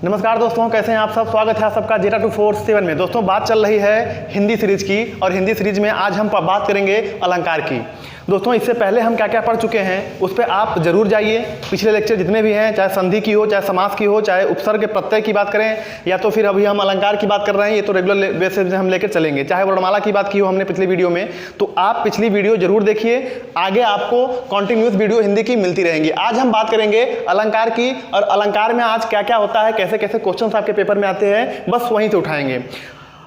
नमस्कार दोस्तों, कैसे हैं आप सब। स्वागत है आप सबका जेटा 247 में। दोस्तों बात चल रही है हिंदी सीरीज की, और हिंदी सीरीज में आज हम बात करेंगे अलंकार की। दोस्तों इससे पहले हम क्या क्या पढ़ चुके हैं उस पर आप जरूर जाइए। पिछले लेक्चर जितने भी हैं, चाहे संधि की हो, चाहे समास की हो, चाहे उपसर्ग के प्रत्यय की बात करें, या तो फिर अभी हम अलंकार की बात कर रहे हैं, ये तो रेगुलर बेसिस में हम लेकर चलेंगे। चाहे वर्णमाला की बात की हो हमने पिछली वीडियो में, तो आप पिछली वीडियो जरूर देखिए। आगे आपको कॉन्टिन्यूस वीडियो हिंदी की मिलती रहेंगी। आज हम बात करेंगे अलंकार की, और अलंकार में आज क्या क्या होता है, कैसे कैसे क्वेश्चन आपके पेपर में आते हैं, बस वहीं से उठाएंगे।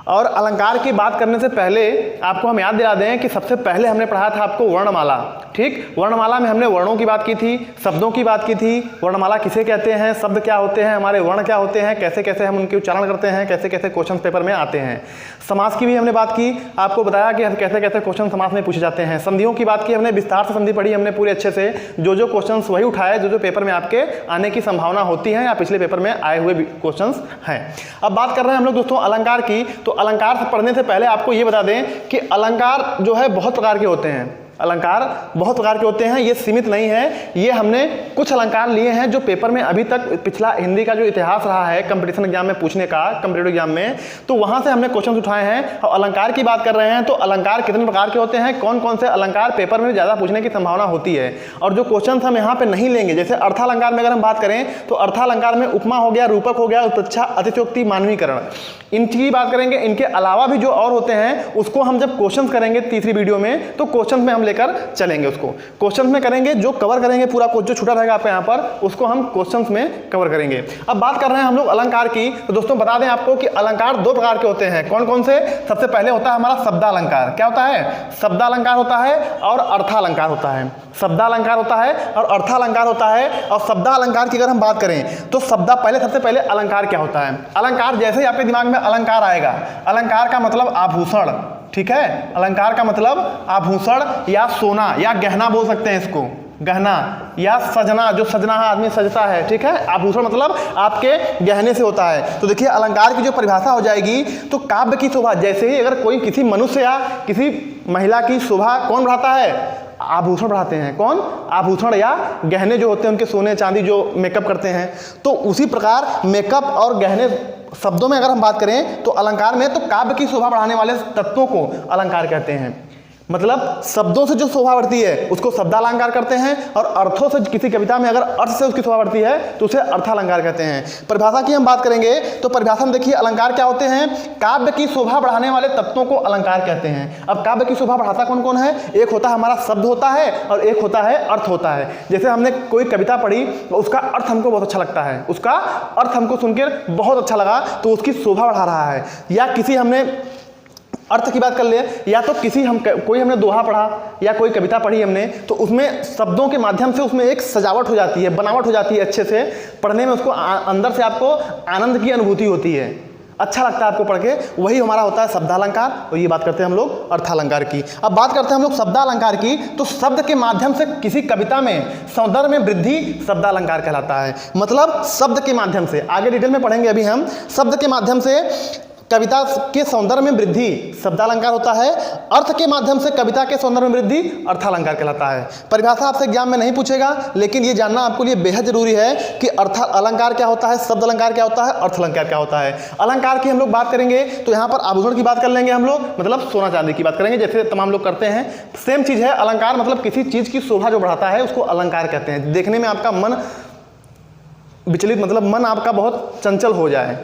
और अलंकार की बात करने से पहले आपको हम याद दिला दें कि सबसे पहले हमने पढ़ा था आपको वर्णमाला। ठीक, वर्णमाला में हमने वर्णों की बात की थी, शब्दों की बात की थी, वर्णमाला किसे कहते हैं, शब्द क्या होते हैं, हमारे वर्ण क्या होते हैं, कैसे कैसे हम उनके उच्चारण करते हैं, कैसे कैसे क्वेश्चन पेपर में आते हैं। समास की भी हमने बात की, आपको बताया कि कैसे कैसे क्वेश्चन समास में पूछे जाते हैं। संधियों की बात की हमने, विस्तार से संधि पढ़ी हमने पूरे अच्छे से। जो जो क्वेश्चन वही उठाए जो पेपर में आपके आने की संभावना होती है या पिछले पेपर में आए हुए क्वेश्चन हैं। अब बात कर रहे हैं हम लोग दोस्तों अलंकार की। तो अलंकार से पढ़ने से पहले आपको ये बता दें कि अलंकार जो है बहुत प्रकार के होते हैं। अलंकार बहुत प्रकार के होते हैं, ये सीमित नहीं है। ये हमने कुछ अलंकार लिए हैं जो पेपर में अभी तक पिछला हिंदी का जो इतिहास रहा है कंपटीशन एग्जाम में पूछने का, कॉम्पिटिटिव एग्जाम में, तो वहां से हमने क्वेश्चन उठाए हैं। और अलंकार की बात कर रहे हैं तो अलंकार कितने प्रकार के होते हैं, कौन कौन से अलंकार पेपर में ज्यादा पूछने की संभावना होती है, और जो क्वेश्चन हम यहाँ पे नहीं लेंगे। जैसे अर्थालंकार में अगर हम बात करें तो अर्थालंकार में उपमा हो गया, रूपक हो गया, उत्प्रेक्षा, अतिशयोक्ति, मानवीकरण, इनकी बात करेंगे। इनके अलावा भी जो और होते हैं उसको हम जब क्वेश्चन करेंगे तीसरी वीडियो में, तो क्वेश्चन में हम लेकर चलेंगे। उसको क्वेश्चन में करेंगे, जो कवर करेंगे पूरा जो छूटा रहेगा आपके यहाँ पर, उसको हम क्वेश्चन में कवर करेंगे। अब बात कर रहे हैं हम लोग अलंकार की। तो दोस्तों बता दें आपको कि अलंकार दो प्रकार के होते हैं। कौन कौन से? सबसे पहले होता है हमारा शब्दालंकार। क्या होता है? शब्दालंकार होता है और अर्थालंकार होता है। शब्दालंकार होता है और अर्थालंकार होता है। और शब्दालंकार की अगर हम बात करें तो सबसे पहले अलंकार क्या होता है। अलंकार जैसे ही आपके दिमाग में अलंकार आएगा, अलंकार का मतलब आभूषण। ठीक है, अलंकार का मतलब आभूषण या सोना या गहना बोल सकते हैं इसको, गहना या सजना, जो सजना है आदमी सजता है। ठीक है, आभूषण मतलब आपके गहने से होता है। तो देखिए अलंकार की जो परिभाषा हो जाएगी, तो काव्य की शोभा, जैसे ही अगर कोई किसी मनुष्य या किसी महिला की शोभा कौन बढ़ाता है? आभूषण बढ़ाते हैं। कौन? आभूषण या गहने जो होते हैं उनके, सोने चांदी जो मेकअप करते हैं। तो उसी प्रकार मेकअप और गहने शब्दों में अगर हम बात करें तो अलंकार में, तो काव्य की शोभा बढ़ाने वाले तत्वों को अलंकार कहते हैं। मतलब शब्दों से जो शोभा बढ़ती है उसको शब्दालंकार करते हैं, और अर्थों से, किसी कविता में अगर अर्थ से उसकी शोभा बढ़ती है तो उसे अर्थालंकार कहते हैं। परिभाषा की हम बात करेंगे तो परिभाषा में देखिए अलंकार क्या होते हैं। काव्य की शोभा बढ़ाने वाले तत्वों को अलंकार कहते हैं। अब काव्य की शोभा बढ़ाता कौन कौन है? एक होता है हमारा शब्द होता है, और एक होता है अर्थ होता है। जैसे हमने कोई कविता पढ़ी, उसका अर्थ हमको बहुत अच्छा लगता है, उसका अर्थ हमको सुनकर बहुत अच्छा लगा, तो उसकी शोभा बढ़ा रहा है। या किसी हमने अर्थ की बात कर ले, या तो कोई हमने दोहा पढ़ा या कोई कविता पढ़ी हमने, तो उसमें शब्दों के माध्यम से उसमें एक सजावट हो जाती है, बनावट हो जाती है अच्छे से, पढ़ने में उसको अंदर से आपको आनंद की अनुभूति होती है, अच्छा लगता है आपको पढ़ के। वही हमारा होता है शब्दालंकार, और ये बात करते हैं हम लोग अर्थालंकार की। अब बात करते हैं हम लोग शब्दालंकार की। तो शब्द के माध्यम से किसी कविता में सौंदर्य में वृद्धि शब्दालंकार कहलाता है। मतलब शब्द के माध्यम से, आगे डिटेल में पढ़ेंगे अभी हम, शब्द के माध्यम से कविता के सौंदर्य में वृद्धि शब्दालंकार होता है। अर्थ के माध्यम से कविता के सौंदर्य में वृद्धि अर्थालंकार कहलाता है। परिभाषा आपसे एग्जाम में नहीं पूछेगा, लेकिन ये जानना आपके लिए बेहद जरूरी है कि अर्थ अलंकार क्या होता है, शब्द अलंकार क्या होता है, अर्थालंकार क्या होता है। अलंकार की हम लोग बात करेंगे तो यहाँ पर आभूषण की बात कर लेंगे हम लोग, मतलब सोना चांदी की बात करेंगे, जैसे तमाम लोग करते हैं। सेम चीज है अलंकार, मतलब किसी चीज की शोभा जो बढ़ाता है उसको अलंकार कहते हैं। देखने में आपका मन विचलित, मतलब मन आपका बहुत चंचल हो जाए,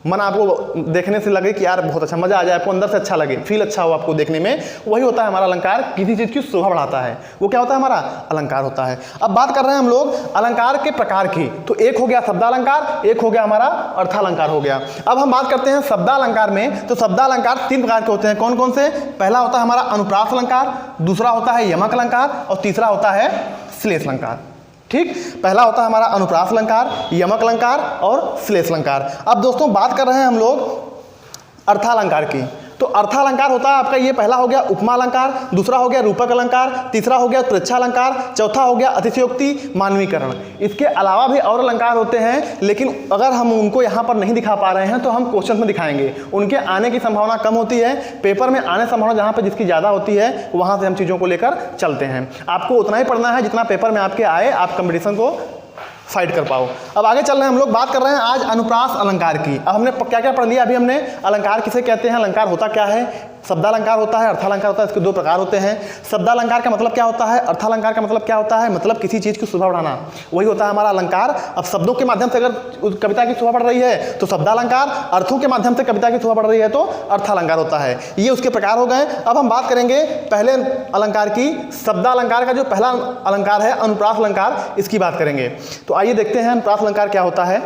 मन आपको देखने से लगे कि यार बहुत अच्छा, मजा आ जाए, आपको अंदर से अच्छा लगे, फील अच्छा हो आपको देखने में, वही होता है हमारा अलंकार। किसी चीज की शोभा बढ़ाता है वो क्या होता है? हमारा अलंकार होता है। अब बात कर रहे हैं हम लोग अलंकार के प्रकार की। तो एक हो गया शब्दालंकार, एक हो गया हमारा अर्थालंकार हो गया। अब हम बात करते हैं शब्दालंकार में। तो शब्दालंकार तीन प्रकार के होते हैं। कौन कौन से? पहला होता है हमारा अनुप्रास अलंकार, दूसरा होता है यमक अलंकार, और तीसरा होता है श्लेष अलंकार। ठीक, पहला होता है हमारा अनुप्रास अलंकार, यमक अलंकार और श्लेष अलंकार। अब दोस्तों बात कर रहे हैं हम लोग अर्थालंकार की। तो अर्थालंकार होता है आपका, ये पहला हो गया उपमा अलंकार, दूसरा हो गया रूपक अलंकार, तीसरा हो गया उत्प्रेक्षा अलंकार, चौथा हो गया अतिशयोक्ति, मानवीकरण। इसके अलावा भी और अलंकार होते हैं, लेकिन अगर हम उनको यहाँ पर नहीं दिखा पा रहे हैं तो हम क्वेश्चन में दिखाएंगे। उनके आने की संभावना कम होती है, पेपर में आने संभावना जहाँ पर जिसकी ज़्यादा होती है वहाँ से हम चीज़ों को लेकर चलते हैं। आपको उतना ही पढ़ना है जितना पेपर में आपके आए, आप कंपटीशन को फाइट कर पाओ। अब आगे चल रहे हैं हम लोग, बात कर रहे हैं आज अनुप्रास अलंकार की। अब हमने क्या क्या पढ़ लिया, अभी हमने अलंकार किसे कहते हैं, अलंकार होता क्या है, शब्दालंकार होता है, अर्थालंकार होता है, इसके दो प्रकार होते हैं। शब्दालंकार का मतलब क्या होता है, अर्थालंकार का मतलब क्या होता है, मतलब किसी चीज़ की शोभा बढ़ाना, वही होता है हमारा अलंकार। अब शब्दों के माध्यम से अगर कविता की शोभा बढ़ रही है तो शब्दालंकार, अर्थों के माध्यम से कविता की शोभा बढ़ रही है तो अर्थालंकार होता है। ये उसके प्रकार हो गए। अब हम बात करेंगे पहले अलंकार की, शब्दालंकार का जो पहला अलंकार है अनुप्रास अलंकार, इसकी बात करेंगे। तो आइए देखते हैं अनुप्रास अलंकार क्या होता है।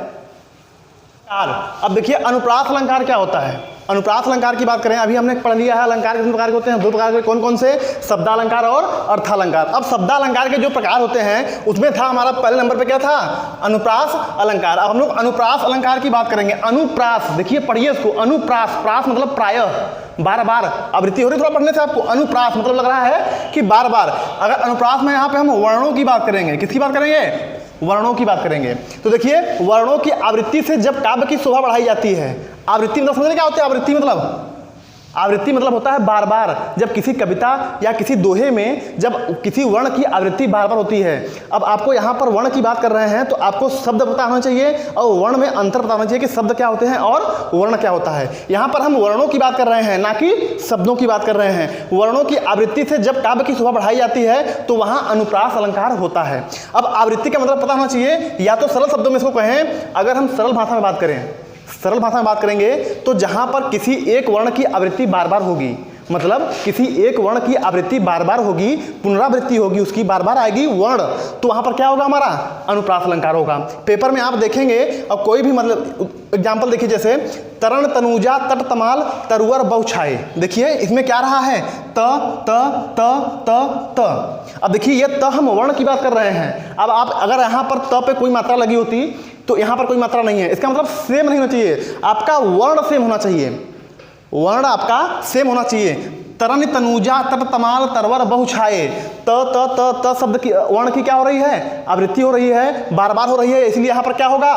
अब देखिए अनुप्रास अलंकार क्या होता है। अनुप्रास अलंकार की बात करें, अभी हमने पढ़ लिया है अलंकार कितने प्रकार के होते हैं, दो प्रकार के, कौन कौन से, शब्दालंकार और अर्थालंकार। अब शब्दालंकार के जो प्रकार होते हैं उसमें था हमारा पहले नंबर पे क्या था, अनुप्रास अलंकार। अब हम लोग अनुप्रास अलंकार की बात करेंगे। अनुप्रास, देखिए पढ़िए इसको, अनुप्रास, प्रास मतलब प्रायः, बार बार, आवृत्ति हो रही थोड़ा पढ़ने से आपको। अनुप्रास मतलब लग रहा है कि बार बार। अगर अनुप्रास में यहाँ पे हम वर्णों की बात करेंगे, किसकी बात करेंगे, वर्णों की बात करेंगे। तो देखिए वर्णों की आवृत्ति से जब काव्य की शोभा बढ़ाई जाती है, आवृत्ति मतलब समझ क्या होता है, आवृत्ति मतलब, आवृत्ति मतलब होता है बार बार। जब किसी कविता या किसी दोहे में जब किसी वर्ण की आवृत्ति बार बार होती है। अब आपको यहाँ पर वर्ण की बात कर रहे हैं तो आपको शब्द पता होना चाहिए और वर्ण में अंतर पता होना चाहिए कि शब्द क्या होते हैं और वर्ण क्या होता है। यहाँ पर हम वर्णों की बात कर रहे हैं, ना कि शब्दों की बात कर रहे हैं। वर्णों की आवृत्ति से जब काव्य की शोभा बढ़ाई जाती है तो वहाँ अनुप्रास अलंकार होता है। अब आवृत्ति का मतलब पता होना चाहिए, या तो सरल शब्दों में इसको कहें, अगर हम सरल भाषा में बात करें, सरल भाषा में बात करेंगे तो जहां पर किसी एक वर्ण की आवृत्ति बार बार होगी, मतलब किसी एक वर्ण की आवृत्ति बार बार होगी, पुनरावृत्ति होगी उसकी, बार बार आएगी वर्ण, तो वहां पर क्या होगा, हमारा अनुप्रास अलंकार होगा। पेपर में आप देखेंगे और कोई भी मतलब एग्जाम्पल देखिए, जैसे तरण तनुजा तट तमाल तरुवर बहुछाए, देखिए इसमें क्या रहा है, त त त त त। अब देखिए ये त हम वर्ण की बात कर रहे हैं। अब आप अगर यहाँ पर त पे कोई मात्रा लगी होती तो यहाँ पर कोई मात्रा नहीं है, इसका मतलब सेम नहीं होना चाहिए, आपका वर्ण सेम होना चाहिए, वर्ण आपका सेम होना चाहिए। तरन तनुजा तट तमाल तरवर बहुछाए, त त त त शब्द की वर्ण की क्या हो रही है, आवृत्ति हो रही है, बार बार हो रही है, इसलिए यहाँ पर क्या होगा,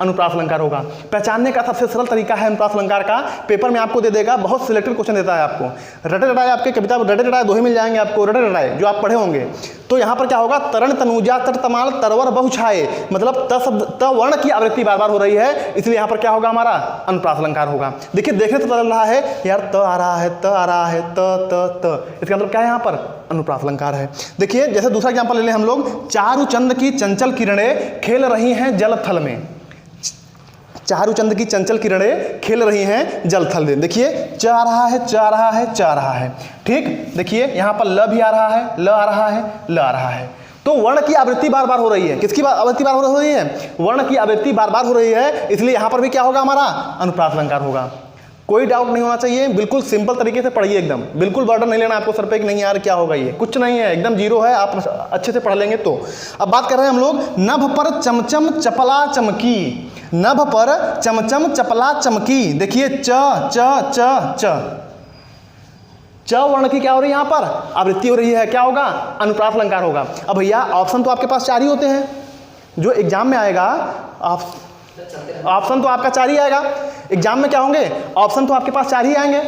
अनुप्रास अलंकार होगा। पहचानने का सबसे सरल तरीका है अनुप्रास अलंकार का, पेपर में आपको दे देगा, बहुत सिलेक्टेड क्वेश्चन देता है आपको। रटे रटाए आपके कविता रटे रटाए दोहे मिल जाएंगे आपको, रटे रटाए जो आप पढ़े होंगे। तो यहाँ पर क्या होगा, तरण तनुजा तट तमाल तरवर बहुछाए, मतलब त शब्द त वर्ण की आवृत्ति बार बार हो रही है, इसलिए यहाँ पर क्या होगा, हमारा अनुप्रास अलंकार होगा। देखिए देखने तो चल रहा है यार, त आ रहा है, त आ रहा है, त त त, इसका मतलब क्या है, यहाँ पर अनुप्रास अलंकार है। देखिए जैसे दूसरा एग्जांपल ले लें हम लोग, चारु चंद की चंचल किरणें खेल रही हैं जल थल में, चारु चंद की चंचल किरणें खेल रही हैं जल थल में। देखिए च आ रहा है, च आ रहा है, च आ रहा है, ठीक। देखिए यहाँ पर ल भी आ रहा है, ल आ रहा है, ल आ रहा है। तो वर्ण की आवृत्ति बार बार हो रही है, किसकी आवृत्ति बार हो रही है, वर्ण की आवृत्ति बार बार हो रही है, इसलिए यहाँ पर भी क्या होगा, हमारा अनुप्रास अलंकार होगा। कोई डाउट नहीं होना चाहिए, बिल्कुल सिंपल तरीके से पढ़िए, एकदम बिल्कुल बर्डन नहीं लेना आपको सर पे कि नहीं यार क्या होगा, ये कुछ नहीं है, एकदम जीरो है, आप अच्छे से पढ़ लेंगे तो। अब बात कर रहे हैं हम लोग, नभ पर चमचम चपला चमकी, नभ पर चमचम चपला चमकी। देखिए च च च च, च वर्ण की क्या हो रही है, यहाँ पर आवृत्ति हो रही है, क्या होगा, अनुप्रास अलंकार होगा। अब भैया ऑप्शन तो आपके पास 4 ही होते हैं, जो एग्जाम में आएगा ऑप्शन तो आपका 4 ही आएगा। एग्जाम में क्या होंगे, ऑप्शन तो आपके पास 4 ही आएंगे।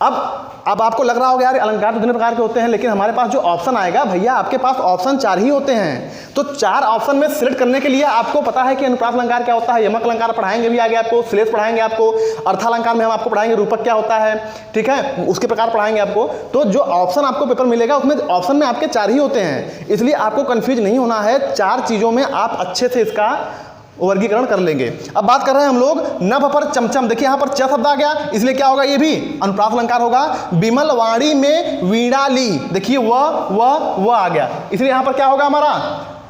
अब आपको लग रहा होगा यार अलंकार तो 2 प्रकार के होते हैं, लेकिन हमारे पास जो ऑप्शन आएगा भैया आपके पास ऑप्शन 4 ही होते हैं। तो 4 ऑप्शन में सिलेक्ट करने के लिए आपको पता है कि अनुप्रास अलंकार क्या होता है, यमक अलंकार पढ़ाएंगे भी आगे आपको, श्लेष पढ़ाएंगे आपको, अर्थालंकार में हम आपको पढ़ाएंगे रूपक क्या होता है, ठीक है, उसके प्रकार पढ़ाएंगे आपको। तो जो ऑप्शन आपको पेपर मिलेगा उसमें ऑप्शन में आपके 4 ही होते हैं, इसलिए आपको कन्फ्यूज नहीं होना है, 4 चीज़ों में आप अच्छे से इसका वर्गीकरण कर लेंगे। अब बात कर रहे हैं हम लोग, नभ पर चमचम, देखिए यहाँ पर च शब्द आ गया, इसलिए क्या होगा, ये भी अनुप्रास अलंकार होगा। विमल वाणी में वीणा ली, देखिए व आ गया, इसलिए यहाँ पर क्या होगा, हमारा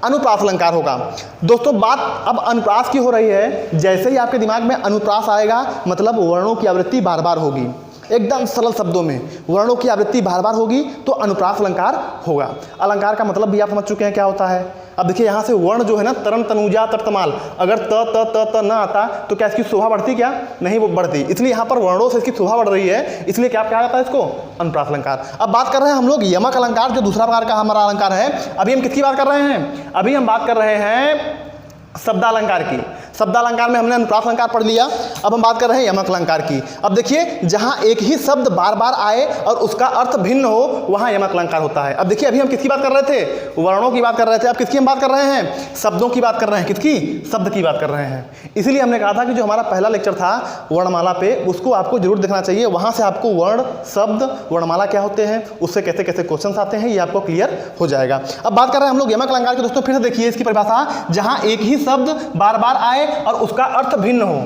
अनुप्रास अलंकार होगा। दोस्तों बात अब अनुप्रास की हो रही है, जैसे ही आपके दिमाग में अनुप्रास आएगा मतलब वर्णों की आवृत्ति बार बार होगी, एकदम सरल शब्दों में वर्णों की आवृत्ति बार बार होगी तो अनुप्रास अलंकार होगा। अलंकार का मतलब भी आप समझ चुके हैं क्या होता है। अब देखिए यहाँ से वर्ण जो है ना, तरन तनुजा तर्तमाल, अगर त त त त न आता तो क्या इसकी शोभा बढ़ती, क्या नहीं, वो बढ़ती, इसलिए यहाँ पर वर्णों से इसकी शोभा बढ़ रही है, इसलिए क्या कहा जाता है इसको, अनुप्रास अलंकार। अब बात कर रहे हैं हम लोग यमक अलंकार, जो दूसरा प्रकार का हमारा अलंकार है। अभी हम किसकी बात कर रहे हैं, अभी हम बात कर रहे हैं शब्दालंकार की। शब्दालंकार में हमने अनुप्रास अलंकार पढ़ लिया। अब हम बात कर रहे हैं यमक अलंकार की। अब देखिए, जहां एक ही शब्द बार बार आए और उसका अर्थ भिन्न हो, वहां यमक अलंकार होता है। अब देखिए, अभी हम किसकी बात कर रहे थे? वर्णों की बात कर रहे थे। अब किसकी हम बात कर रहे हैं? शब्दों की बात कर रहे हैं। किसकी? शब्द की बात कर रहे हैं। इसीलिए हमने कहा था कि जो हमारा पहला लेक्चर था वर्णमाला पे, उसको आपको जरूर देखना चाहिए। वहां से आपको वर्ण, शब्द, वर्णमाला क्या होते हैं, उससे कैसे कैसे क्वेश्चन आते हैं, ये आपको क्लियर हो जाएगा। अब बात कर रहे हैं हम लोग यमक अलंकार की। दोस्तों फिर से देखिए इसकी परिभाषा, जहां एक ही शब्द बार बार आए और उसका अर्थ भिन्न हो,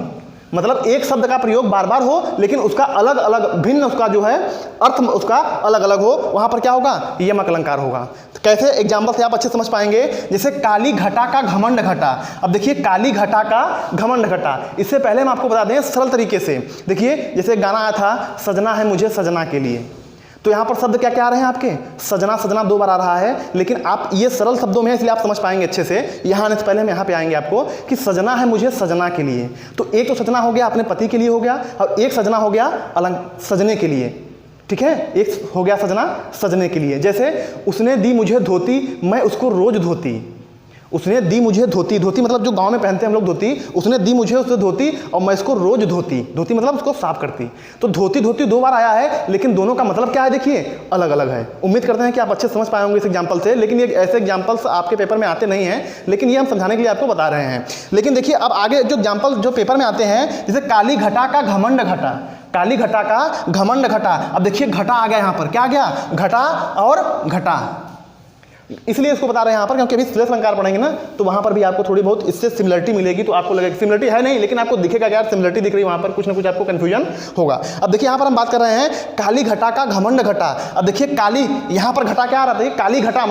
मतलब एक शब्द का प्रयोग बार बार हो लेकिन उसका अलग अलग भिन्न, उसका जो है अर्थ उसका अलग अलग हो, वहां पर क्या होगा? यमक अलंकार होगा। तो कैसे? एग्जाम्पल से आप अच्छे समझ पाएंगे। जैसे काली घटा का घमंड घटा। अब देखिए, काली घटा का घमंड घटा, इससे पहले हम आपको बता दें सरल तरीके से। देखिए, जैसे गाना आया था, सजना है मुझे सजना के लिए, तो यहाँ पर शब्द क्या क्या आ रहे हैं आपके? सजना, सजना 2 बार आ रहा है, लेकिन आप ये सरल शब्दों में है इसलिए आप समझ पाएंगे अच्छे से। यहाँ आने से पहले हम यहाँ पे आएंगे आपको कि सजना है मुझे सजना के लिए। तो एक तो सजना हो गया अपने पति के लिए हो गया, और एक सजना हो गया सजने के लिए। ठीक है, एक हो गया सजना सजने के लिए। जैसे उसने दी मुझे धोती, मैं उसको रोज धोती। उसने दी मुझे धोती, धोती मतलब जो गांव में पहनते हैं हम लोग धोती, उसने दी मुझे उससे धोती और मैं इसको रोज धोती। धोती मतलब उसको साफ करती। तो धोती धोती 2 बार आया है, लेकिन दोनों का मतलब क्या है? देखिए, अलग अलग है। उम्मीद करते हैं कि आप अच्छे समझ पाए होंगे इस एग्जाम्पल से, लेकिन ये ऐसे एग्जाम्पल्स आपके पेपर में आते नहीं हैं, लेकिन ये हम समझाने के लिए आपको बता रहे हैं। लेकिन देखिए, अब आगे जो एग्जाम्पल जो पेपर में आते हैं, जैसे काली घटा का घमंड घटा, काली घटा का घमंड घटा। अब देखिए, घटा आ गया यहाँ पर, क्या आ गया? घटा और घटा। इसलिए इसको बता रहे हैं यहाँ पर, क्योंकि अभी श्लेष अलंकार पढ़ेंगे ना, तो वहाँ पर भी आपको थोड़ी बहुत इससे सिमिलरिटी मिलेगी। तो आपको लगेगा सिमिलरिटी है नहीं, लेकिन आपको दिखेगा यार सिमिलरिटी दिख रही है, वहाँ पर कुछ ना कुछ आपको कंफ्यूजन होगा। अब देखिए, यहाँ पर हम बात कर रहे हैं काली घटा का घमंड घटा। अब देखिए, काली, यहाँ पर घटा क्या आ रहा था? काली घटा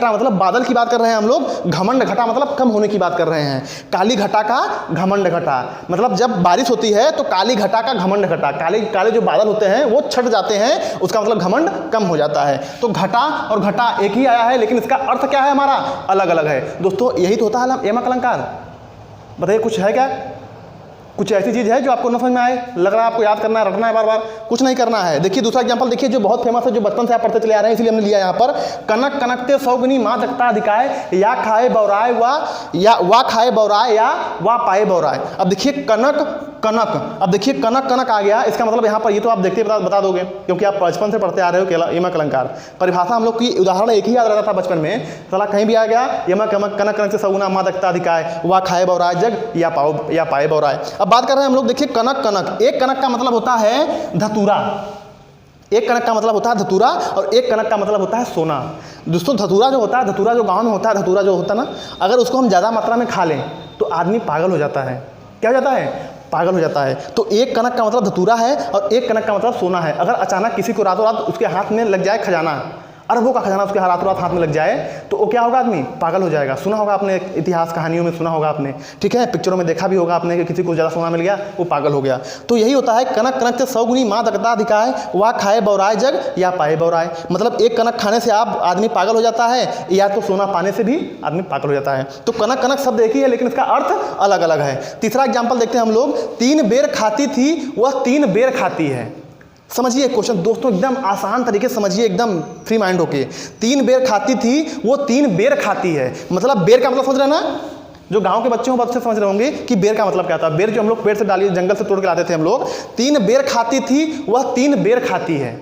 मतलब बादल की बात कर रहे हैं हम लोग। घमंड घटा मतलब कम होने की बात कर रहे हैं। काली घटा का घमंड घटा मतलब जब बारिश होती है तो काली घटा का घमंड घटा, काले काले जो बादल होते हैं वो छट जाते हैं, उसका मतलब घमंड कम हो जाता है। तो घटा और घटा एक ही आया है, लेकिन इसका अर्थ क्या है हमारा? अलग अलग है। दोस्तों यही तो होता है यमक अलंकार। बताइए, कुछ है क्या? कुछ ऐसी चीज है जो आपको न समझ में आए? लग रहा है आपको याद करना है, रटना है बार बार? कुछ नहीं करना है। देखिए दूसरा एग्जांपल देखिए, जो बहुत फेमस है, जो बचपन से आप पढ़ते चले आ रहे हैं, इसलिए हमने लिया यहाँ पर। कनक कनकते सौगुनी माँ जगता अधिकाय, या खाए बौराय वा खाए बौराय या वा पाए बौराय। अब देखिए, कनक कनक, अब देखिए कनक कनक आ गया, इसका मतलब यहाँ पर ये तो आप देखते बता दोगे, क्योंकि आप बचपन से पढ़ते आ रहे हो यमक अलंकार। परिभाषा हम लोग की उदाहरण एक ही याद रहता था बचपन में, साला कहीं भी आ गया यमक यमक कनक कनक से सगुना माँ दक्ता अधिकाय, वा खाए बौराय जग या पाए बौराय। अब बात कर रहे हैं हम लोग, देखिए कनक कनक, एक कनक का मतलब होता है धतूरा, एक कनक का मतलब होता है धतूरा, और एक कनक का मतलब होता है सोना। दोस्तों धतूरा जो होता है, धतूरा जो गाँव में होता है, धतूरा जो होता है ना, अगर उसको हम ज़्यादा मात्रा में खा लें तो आदमी पागल हो जाता है। क्या हो जाता है? पागल हो जाता है। तो एक कनक का मतलब धतूरा है और एक कनक का मतलब सोना है। अगर अचानक किसी को रातों रात उसके हाथ में लग जाए खजाना, अरबों का खजाना उसके रातों रात हाथ में लग जाए, तो वो क्या होगा? आदमी पागल हो जाएगा। सुना होगा आपने, इतिहास कहानियों में सुना होगा आपने, ठीक है, पिक्चरों में देखा भी होगा आपने कि किसी को ज़्यादा सोना मिल गया वो पागल हो गया। तो यही होता है, कनक कनक से सौगुनी माँ दक्ता अधिकाय, वा खाए बौराय जग या पाए बौराय। मतलब एक कनक खाने से आप आदमी पागल हो जाता है, या तो सोना पाने से भी आदमी पागल हो जाता है। तो कनक कनक शब्द एक ही है, लेकिन इसका अर्थ अलग अलग है। तीसरा एग्जाम्पल देखते हैं हम लोग, 3 बेर खाती थी वह 3 बेर खाती है। समझिए क्वेश्चन दोस्तों, एकदम आसान तरीके से समझिए, एकदम फ्री माइंड होके। 3 बेर खाती थी वो 3 बेर खाती है। मतलब बेर का मतलब समझ रहे ना? जो गांव के बच्चे हो बच्चे समझ रहे होंगे कि बेर का मतलब क्या था। बेर जो हम लोग पेड़ से डालिए जंगल से तोड़ के लाते थे हम लोग। 3 बेर खाती थी वह 3 बेर खाती है।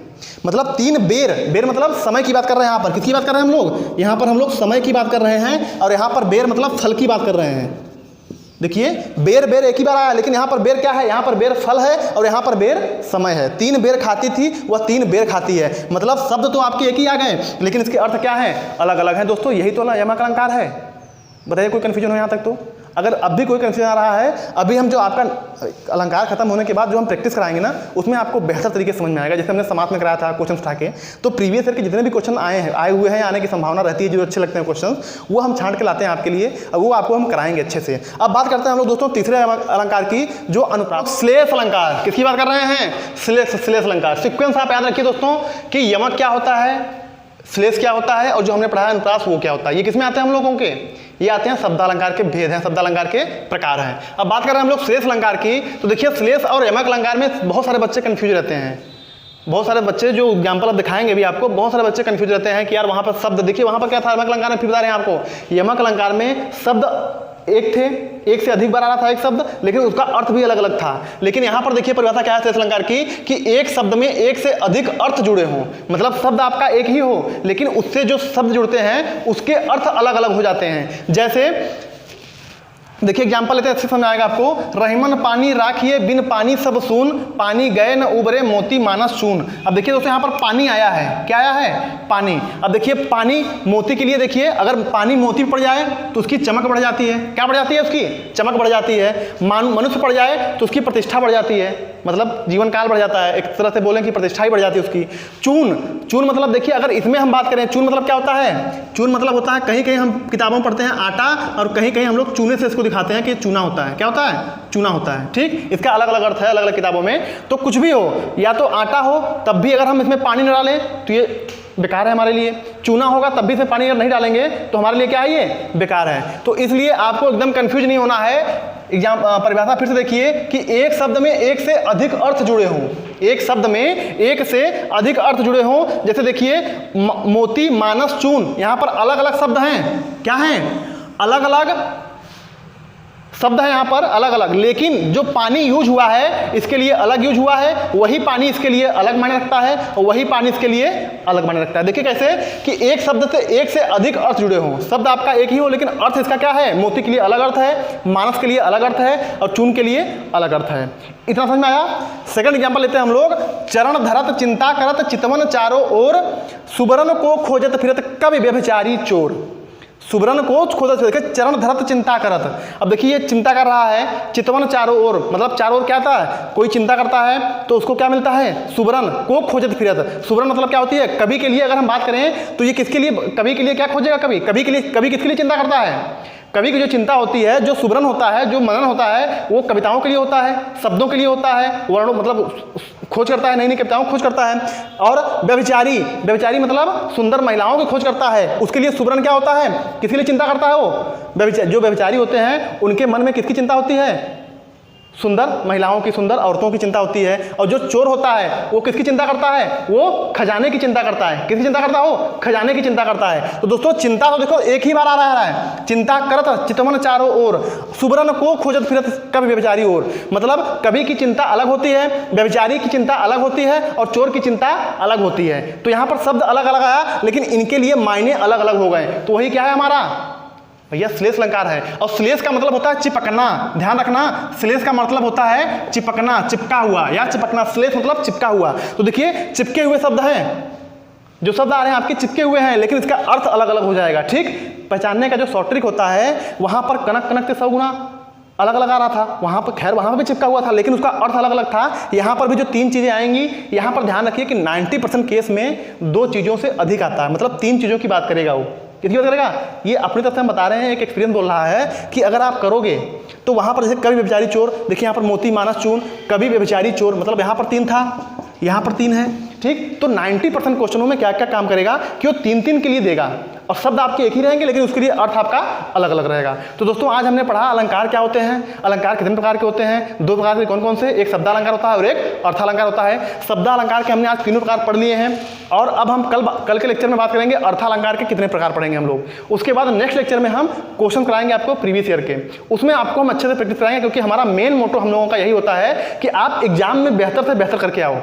मतलब 3 बेर, बेर मतलब समय की बात कर रहे हैं यहाँ पर। किसकी बात कर रहे हैं हम लोग? यहाँ पर हम लोग समय की बात कर रहे हैं, और यहाँ पर बेर मतलब फल की बात कर रहे हैं। देखिए बेर बेर एक ही बार आया, लेकिन यहाँ पर बेर क्या है? यहाँ पर बेर फल है और यहाँ पर बेर समय है। 3 बेर खाती थी वह 3 बेर खाती है। मतलब शब्द तो आपके एक ही आ गए, लेकिन इसके अर्थ क्या है? अलग अलग है। दोस्तों यही तो यमक अलंकार है। बताइए कोई कन्फ्यूजन हो यहाँ तक? तो अगर अब भी कोई कंफ्यूजन आ रहा है, अभी हम जो आपका अलंकार खत्म होने के बाद जो हम प्रैक्टिस कराएंगे ना, उसमें आपको बेहतर तरीके से समझ में आएगा। जैसे हमने समाप्त में कराया था क्वेश्चन उठा के, तो प्रीवियस ईयर के जितने भी क्वेश्चन आए हुए हैं, आने की संभावना रहती है, जो अच्छे लगते हैं क्वेश्चन, वो हम छांट के लाते हैं आपके लिए, और वो आपको हम कराएंगे अच्छे से। अब बात करते हैं हम लोग दोस्तों तीसरे अलंकार की, जो अनुप्रास श्लेष अलंकार। किसकी बात कर रहे हैं? श्लेष अलंकार। सिक्वेंस आप याद रखिए दोस्तों कि यमक क्या होता है, श्लेष क्या होता है, और जो हमने पढ़ा है अनुप्रास वो क्या होता है। ये किसमें आते हैं हम लोगों के? ये आते हैं शब्दालंकार के भेद हैं, शब्दालंकार के प्रकार हैं। अब बात कर रहे हैं हम लोग श्लेष अलंकार की, तो देखिए श्लेष और यमक अलंकार में बहुत सारे बच्चे कंफ्यूज रहते हैं। बहुत सारे बच्चे, जो एग्जाम्पल अब दिखाएंगे भी आपको, बहुत सारे बच्चे कंफ्यूज रहते हैं कि यार वहाँ पर शब्द, देखिए वहाँ पर क्या था यमक अलंकार में, फिर बता रहे हैं आपको, यमक अलंकार में शब्द एक थे, एक से अधिक बार आ रहा था एक शब्द, लेकिन उसका अर्थ भी अलग अलग था। लेकिन यहां पर देखिए परिभाषा क्या है शेष अलंकार की कि एक शब्द में एक से अधिक अर्थ जुड़े हों, मतलब शब्द आपका एक ही हो लेकिन उससे जो शब्द जुड़ते हैं उसके अर्थ अलग अलग हो जाते हैं। जैसे देखिए एग्जाम्पल लेते हैं, अच्छे समझ आएगा आपको। रहीमन पानी राखिए बिन पानी सब सून, पानी गए न उबरे मोती मानस चून। अब देखिए दोस्तों यहाँ पर पानी आया है, क्या आया है? पानी। अब देखिए पानी मोती के लिए देखिए, अगर पानी मोती पड़ जाए तो उसकी चमक बढ़ जाती है। क्या बढ़ जाती है? उसकी चमक बढ़ जाती है। मनुष्य पड़ जाए तो उसकी प्रतिष्ठा बढ़ जाती है, मतलब जीवन काल बढ़ जाता है। एक तरह से बोलें कि प्रतिष्ठा ही बढ़ जाती है उसकी। चून, चून मतलब देखिए अगर इसमें हम बात करें, चून मतलब क्या होता है? चून मतलब होता है, कहीं कहीं हम किताबों में पढ़ते हैं आटा और कहीं कहीं हम लोग चूने से इसको दिखाते हैं कि चूना होता है। क्या होता है? चूना होता है। ठीक, इसका अलग अलग अर्थ है अलग अलग किताबों में। तो कुछ भी हो, या तो आटा हो तब भी अगर हम इसमें पानी न डालें तो ये बेकार है हमारे लिए, चूना होगा तब भी इसमें पानी अगर नहीं डालेंगे तो हमारे लिए क्या है? ये बेकार है। तो इसलिए आपको एकदम कंफ्यूज नहीं होना है। परिभाषा फिर से देखिए कि एक शब्द में एक से अधिक अर्थ जुड़े हों, एक शब्द में एक से अधिक अर्थ जुड़े हों। जैसे देखिए मोती मानस चून, यहां पर अलग अलग शब्द हैं। क्या हैं? अलग अलग शब्द है यहाँ पर अलग अलग, लेकिन जो पानी यूज हुआ है इसके लिए अलग यूज हुआ है, वही पानी इसके लिए अलग मायने रखता है और वही पानी इसके लिए अलग मायने रखता है। देखिए कैसे कि एक शब्द से एक से अधिक अर्थ जुड़े हों, शब्द आपका एक ही हो लेकिन अर्थ इसका क्या है? मोती के लिए अलग अर्थ है, मानस के लिए अलग अर्थ है और चून के लिए अलग अर्थ है। इतना समझ में आया? सेकंड एग्जाम्पल लेते हैं हम लोग। चरण धरत चिंता करत चितवन चारों ओर, सुबरन को खोजत फिरत कवि व्यभिचारी चोर। सुबरन को खोजत फिरत, चरण धरत चिंता करत। अब देखिए ये चिंता कर रहा है, चितवन चारों ओर, मतलब चारों ओर क्या था? कोई चिंता करता है तो उसको क्या मिलता है? सुबरन को खोजत फिरत। सुबरन मतलब क्या होती है? कवि के लिए अगर हम बात करें तो ये किसके लिए, कवि के लिए क्या खोजेगा? कवि, कवि के लिए, कवि किसके लिए चिंता करता है? कवि की जो चिंता होती है, जो सुबरन होता है, जो मनन होता है, वो कविताओं के लिए होता है, शब्दों के लिए होता है, वर्णों मतलब खोज करता है, नई नई कविताओं खोज करता है। और व्यभिचारी, व्यभिचारी मतलब सुंदर महिलाओं की खोज करता है, उसके लिए सुबरन क्या होता है? किसके लिए चिंता करता है वो? जो व्यभिचारी होते हैं उनके मन में किसकी चिंता होती है? सुंदर महिलाओं की, सुंदर औरतों की चिंता होती है। और जो चोर होता है वो किसकी चिंता करता है? वो खजाने की चिंता करता है। किसकी चिंता करता है वो? खजाने की चिंता करता है। तो दोस्तों चिंता तो देखो एक ही बार आ रहा है, चिंता करत चितवन चारों ओर, सुबरन को खोजत फिरत कवि व्यभिचारी ओर। मतलब कवि की चिंता अलग होती है, व्यभिचारी की चिंता अलग होती है और चोर की चिंता अलग होती है। तो यहाँ पर शब्द अलग अलग आया लेकिन इनके लिए मायने अलग अलग हो गए। तो वही क्या है हमारा भैया? श्लेष अलंकार है। और श्लेष का मतलब होता है चिपकना, ध्यान रखना। श्लेष का मतलब होता है चिपकना, चिपका हुआ या चिपकना। श्लेष मतलब चिपका हुआ। तो देखिए चिपके हुए शब्द हैं, जो शब्द आ रहे हैं आपके चिपके हुए हैं लेकिन इसका अर्थ अलग अलग हो जाएगा। ठीक, पहचानने का जो शॉर्ट ट्रिक होता है, वहां पर कनक कनक से 100 गुना अलग अलग आ रहा था, वहां पर खैर वहां पर भी चिपका हुआ था लेकिन उसका अर्थ अलग अलग था। यहां पर भी जो तीन चीजें आएंगी, यहां पर ध्यान रखिए कि 90% केस में दो चीजों से अधिक आता है, मतलब तीन चीजों की बात करेगा वो। किसकी बात करेगा? ये अपनी तरफ से हम बता रहे हैं, एक एक्सपीरियंस बोल रहा है कि अगर आप करोगे तो वहां पर जैसे कवि व्यभिचारी चोर, देखिए यहाँ पर मोती मानस चून, कवि व्यभिचारी चोर, मतलब यहाँ पर 3 था, यहाँ पर 3 है। ठीक, तो 90% क्वेश्चनों में क्या क्या काम करेगा कि वो 3-3 के लिए देगा और शब्द आपके एक ही रहेंगे लेकिन उसके लिए अर्थ आपका अलग अलग रहेगा। तो दोस्तों आज हमने पढ़ा अलंकार क्या होते हैं, अलंकार कितने प्रकार के होते हैं, 2 प्रकार के कौन कौन से, एक शब्दालंकार होता है और एक अर्थालंकार होता है। शब्दालंकार के हमने आज 3 प्रकार पढ़ लिए हैं और अब हम कल के लेक्चर में बात करेंगे अर्थालंकार के कितने प्रकार पढ़ेंगे हम लोग। उसके बाद नेक्स्ट लेक्चर में हम क्वेश्चन कराएंगे आपको प्रीवियस ईयर के, उसमें आपको हम अच्छे से प्रैक्टिस कराएंगे क्योंकि हमारा मेन मोटो हम लोगों का यही होता है कि आप एग्जाम में बेहतर से बेहतर करके आओ,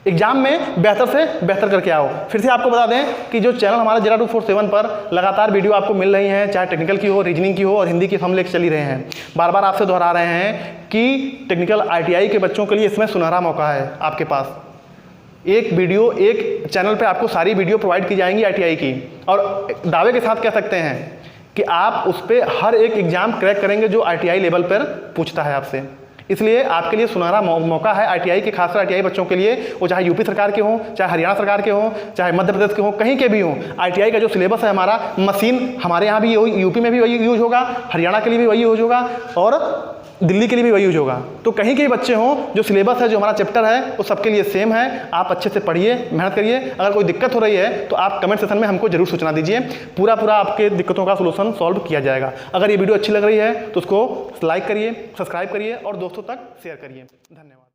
एग्जाम में बेहतर से बेहतर करके आओ। फिर से आपको बता दें कि जो चैनल हमारा JERA 247 पर लगातार वीडियो आपको मिल रही हैं, चाहे टेक्निकल की हो, रीजनिंग की हो और हिंदी की हम लेकर चल ही रहे हैं। बार बार आपसे दोहरा रहे हैं कि टेक्निकल ITI के बच्चों के लिए इसमें सुनहरा मौका है आपके पास। एक वीडियो, एक चैनल पे आपको सारी वीडियो प्रोवाइड की जाएंगी ITI की और दावे के साथ कह सकते हैं कि आप उस पर हर एक एग्जाम क्रैक करेंगे जो ITI लेवल पर पूछता है आपसे। इसलिए आपके लिए सुनहरा मौका है ITI के, खासकर ITI बच्चों के लिए, वो चाहे यूपी सरकार के हों, चाहे हरियाणा सरकार के हों, चाहे मध्य प्रदेश के हों, कहीं के भी हों। ITI का जो सिलेबस है हमारा, मशीन हमारे यहाँ भी यूपी में भी वही यूज होगा, हरियाणा के लिए भी वही यूज होगा और दिल्ली के लिए भी वही यूज होगा। तो कहीं के बच्चे हों, जो सिलेबस है, जो हमारा चैप्टर है, वो सबके लिए सेम है। आप अच्छे से पढ़िए, मेहनत करिए। अगर कोई दिक्कत हो रही है तो आप कमेंट सेक्शन में हमको जरूर सूचना दीजिए, पूरा आपके दिक्कतों का सोल्यूशन सॉल्व किया जाएगा। अगर ये वीडियो अच्छी लग रही है तो उसको लाइक करिए, सब्सक्राइब करिए और दोस्तों तक शेयर करिए। धन्यवाद।